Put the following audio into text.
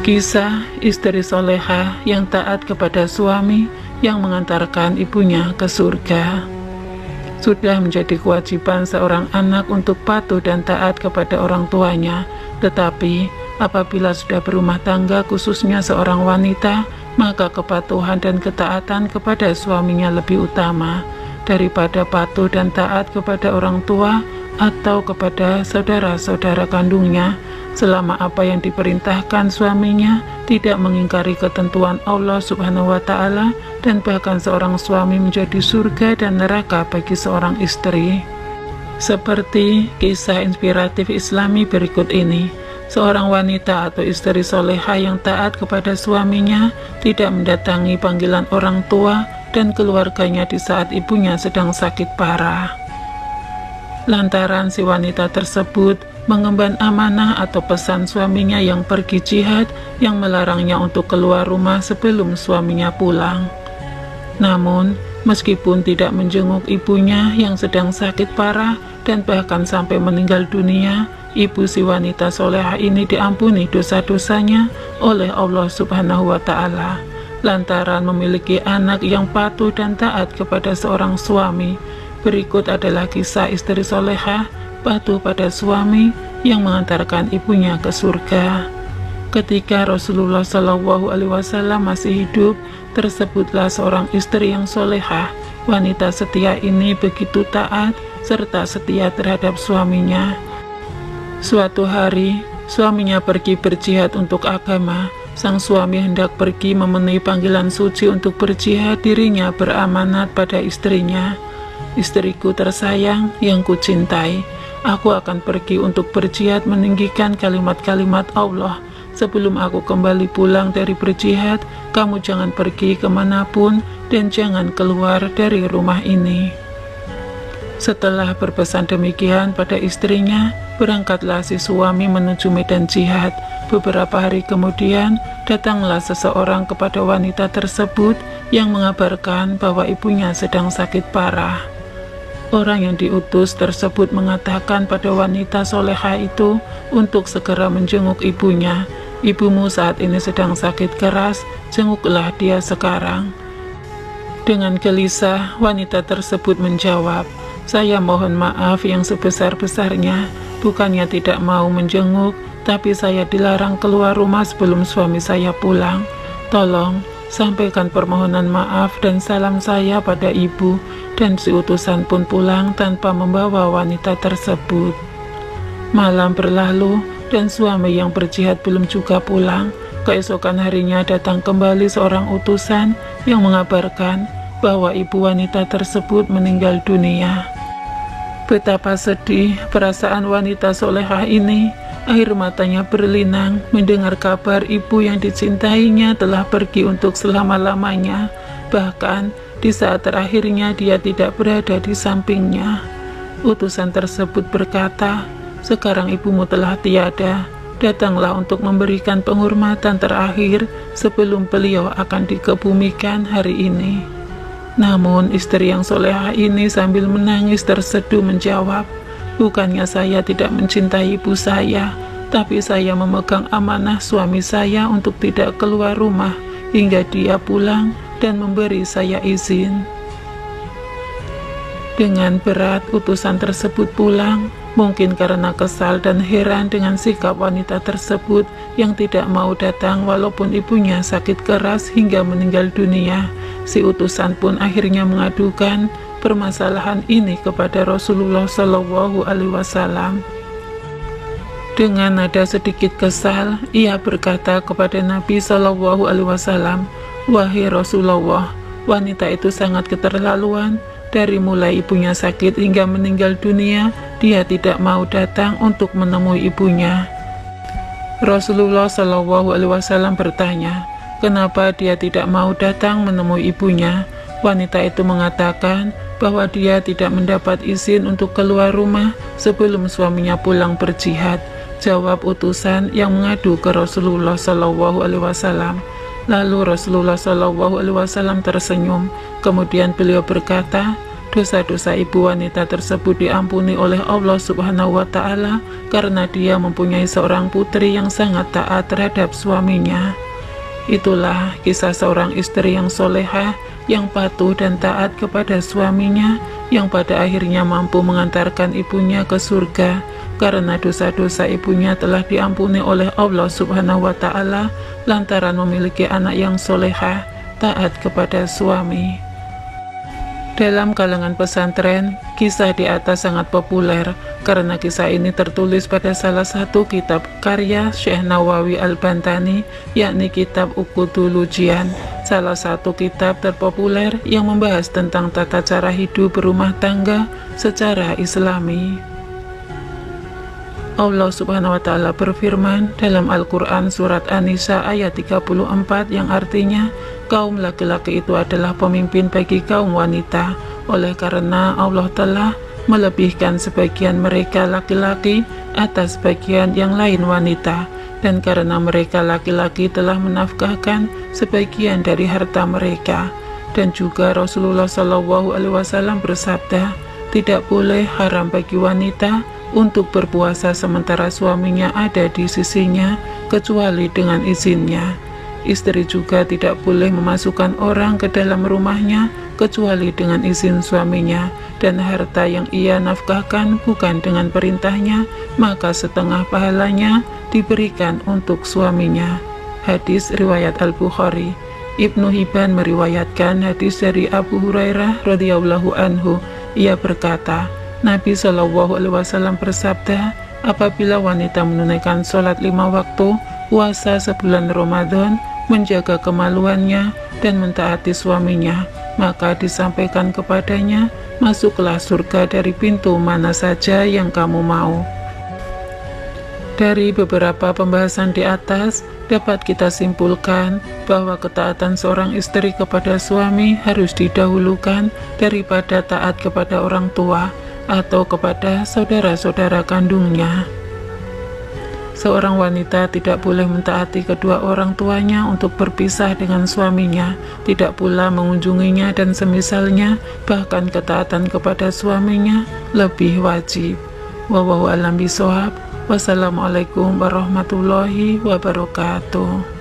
Kisah istri soleha yang taat kepada suami yang mengantarkan ibunya ke surga. Sudah menjadi kewajiban seorang anak untuk patuh dan taat kepada orang tuanya, tetapi apabila sudah berumah tangga, khususnya seorang wanita, maka kepatuhan dan ketaatan kepada suaminya lebih utama daripada patuh dan taat kepada orang tua atau kepada saudara-saudara kandungnya, selama apa yang diperintahkan suaminya tidak mengingkari ketentuan Allah Subhanahu wa Ta'ala, dan bahkan seorang suami menjadi surga dan neraka bagi seorang istri. Seperti kisah inspiratif Islami berikut ini, seorang wanita atau istri soleha yang taat kepada suaminya tidak mendatangi panggilan orang tua dan keluarganya di saat ibunya sedang sakit parah. Lantaran si wanita tersebut mengemban amanah atau pesan suaminya yang pergi jihad yang melarangnya untuk keluar rumah sebelum suaminya pulang. Namun, meskipun tidak menjenguk ibunya yang sedang sakit parah dan bahkan sampai meninggal dunia, ibu si wanita soleha ini diampuni dosa-dosanya oleh Allah Subhanahu wa Ta'ala lantaran memiliki anak yang patuh dan taat kepada seorang suami. Berikut adalah kisah istri soleha patuh pada suami yang mengantarkan ibunya ke surga. Ketika Rasulullah SAW masih hidup, tersebutlah seorang istri yang soleha. Wanita setia ini begitu taat serta setia terhadap suaminya. Suatu hari, suaminya pergi berjihad untuk agama. Sang suami hendak pergi memenuhi panggilan suci untuk berjihad, dirinya beramanat pada istrinya. Istriku tersayang yang kucintai, aku akan pergi untuk berjihad meninggikan kalimat-kalimat Allah. Sebelum aku kembali pulang dari berjihad, kamu jangan pergi kemanapun dan jangan keluar dari rumah ini. Setelah berpesan demikian pada istrinya, berangkatlah si suami menuju medan jihad. Beberapa hari kemudian, datanglah seseorang kepada wanita tersebut yang mengabarkan bahwa ibunya sedang sakit parah. Orang yang diutus tersebut mengatakan pada wanita soleha itu untuk segera menjenguk ibunya. Ibumu saat ini sedang sakit keras, jenguklah dia sekarang. Dengan gelisah, wanita tersebut menjawab, saya mohon maaf yang sebesar-besarnya, bukannya tidak mau menjenguk, tapi saya dilarang keluar rumah sebelum suami saya pulang. Tolong sampaikan permohonan maaf dan salam saya pada ibu. Dan si utusan pun pulang tanpa membawa wanita tersebut. Malam berlalu dan suami yang berjihad belum juga pulang. Keesokan harinya datang kembali seorang utusan yang mengabarkan bahwa ibu wanita tersebut meninggal dunia. Betapa sedih perasaan wanita solehah ini. Air matanya berlinang mendengar kabar ibu yang dicintainya telah pergi untuk selama-lamanya. Bahkan di saat terakhirnya dia tidak berada di sampingnya. Utusan tersebut berkata, sekarang ibumu telah tiada, datanglah untuk memberikan penghormatan terakhir sebelum beliau akan dikebumikan hari ini. Namun istri yang soleha ini sambil menangis terseduh menjawab, bukannya saya tidak mencintai ibu saya, tapi saya memegang amanah suami saya untuk tidak keluar rumah hingga dia pulang dan memberi saya izin. Dengan berat utusan tersebut pulang, mungkin karena kesal dan heran dengan sikap wanita tersebut yang tidak mau datang walaupun ibunya sakit keras hingga meninggal dunia. Si utusan pun akhirnya mengadukan permasalahan ini kepada Rasulullah SAW. Dengan nada sedikit kesal, ia berkata kepada Nabi SAW, wahai Rasulullah, wanita itu sangat keterlaluan. Dari mulai ibunya sakit hingga meninggal dunia, dia tidak mau datang untuk menemui ibunya. Rasulullah SAW bertanya, kenapa dia tidak mau datang menemui ibunya? Wanita itu mengatakan bahwa dia tidak mendapat izin untuk keluar rumah sebelum suaminya pulang berjihad. Jawab utusan yang mengadu ke Rasulullah SAW. Lalu Rasulullah SAW tersenyum. Kemudian beliau berkata, Dosa-dosa ibu wanita tersebut diampuni oleh Allah Subhanahu wa Ta'ala karena dia mempunyai seorang putri yang sangat taat terhadap suaminya. Itulah kisah seorang istri yang solehah, yang patuh dan taat kepada suaminya, yang pada akhirnya mampu mengantarkan ibunya ke surga karena dosa-dosa ibunya telah diampuni oleh Allah Subhanahu wa Ta'ala lantaran memiliki anak yang solehah, taat kepada suami. Dalam kalangan pesantren, kisah di atas sangat populer karena kisah ini tertulis pada salah satu kitab karya Syekh Nawawi Al-Bantani, yakni kitab Uqudul Ujian, salah satu kitab terpopuler yang membahas tentang tata cara hidup berumah tangga secara Islami. Allah Subhanahu wa Ta'ala berfirman dalam Al-Quran surat An-Nisa ayat 34 yang artinya, kaum laki-laki itu adalah pemimpin bagi kaum wanita, oleh karena Allah telah melebihkan sebagian mereka laki-laki atas bagian yang lain wanita, dan karena mereka laki-laki telah menafkahkan sebagian dari harta mereka. Dan juga Rasulullah SAW bersabda, tidak boleh haram bagi wanita untuk berpuasa sementara suaminya ada di sisinya, kecuali dengan izinnya. Istri juga tidak boleh memasukkan orang ke dalam rumahnya, kecuali dengan izin suaminya, dan harta yang ia nafkahkan bukan dengan perintahnya, maka setengah pahalanya diberikan untuk suaminya. Hadis riwayat Al-Bukhari. Ibnu Hibban meriwayatkan hadis dari Abu Hurairah radhiyallahu anhu. Ia berkata, Nabi SAW bersabda, apabila wanita menunaikan sholat 5 waktu, puasa sebulan Ramadan, menjaga kemaluannya, dan mentaati suaminya, maka disampaikan kepadanya, masuklah surga dari pintu mana saja yang kamu mau. Dari beberapa pembahasan di atas, dapat kita simpulkan bahwa ketaatan seorang istri kepada suami harus didahulukan daripada taat kepada orang tua atau kepada saudara-saudara kandungnya. Seorang wanita tidak boleh mentaati kedua orang tuanya untuk berpisah dengan suaminya, tidak pula mengunjunginya dan semisalnya, bahkan ketaatan kepada suaminya lebih wajib. Wallahu a'lam bishawab. Wassalamualaikum warahmatullahi wabarakatuh.